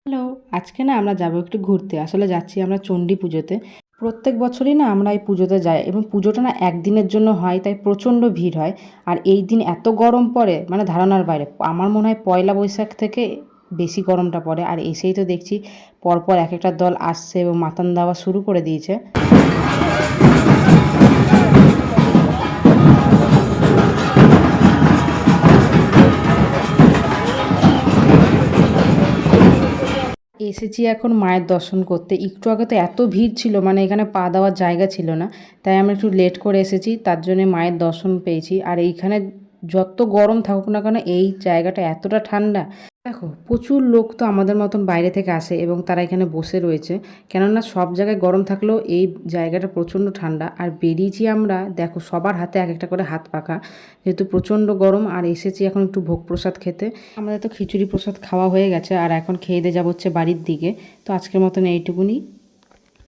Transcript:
Hello, আজকে না আমরা যাবো একটু ঘুরতে। আসলে যাচ্ছি আমরা চণ্ডী পুজোতে। প্রত্যেক বছরই না আমরা এই পুজোতে যাই এবং পুজোটা না একদিনের জন্য হয়, তাই প্রচণ্ড ভিড় হয়। আর এই দিন এত গরম পড়ে মানে ধারণার বাইরে। আমার মনে হয় পয়লা বৈশাখ থেকে বেশি গরমটা পড়ে। আর এসেই তো দেখছি পরপর এক একটা দল আসছে এবং মাতান দেওয়া শুরু করে দিয়েছে। এসেছি এখন মায়ের দর্শন করতে। একটু আগে তো এত ভিড় ছিল, মানে এখানে পা দেওয়ার জায়গা ছিল না, তাই আমরা একটু লেট করে এসেছি, তার জন্য মায়ের দর্শন পেয়েছি। আর এইখানে যত গরম থাকুক না কেন এই জায়গাটা এতটা ঠান্ডা। দেখো প্রচুর লোক তো আমাদের মতন বাইরে থেকে আসে এবং তারা এখানে বসে রয়েছে, কেননা সব জায়গায় গরম থাকলেও এই জায়গাটা প্রচণ্ড ঠান্ডা। আর বেরিয়েছি আমরা, দেখো সবার হাতে এক একটা করে হাত পাখা, যেহেতু প্রচণ্ড গরম। আর এসেছি এখন একটু ভোগ প্রসাদ খেতে। আমাদের তো খিচুড়ি প্রসাদ খাওয়া হয়ে গেছে, আর এখন খেয়ে দিয়ে যাবো হচ্ছে বাড়ির দিকে। তো আজকের মতন এইটুকুনি।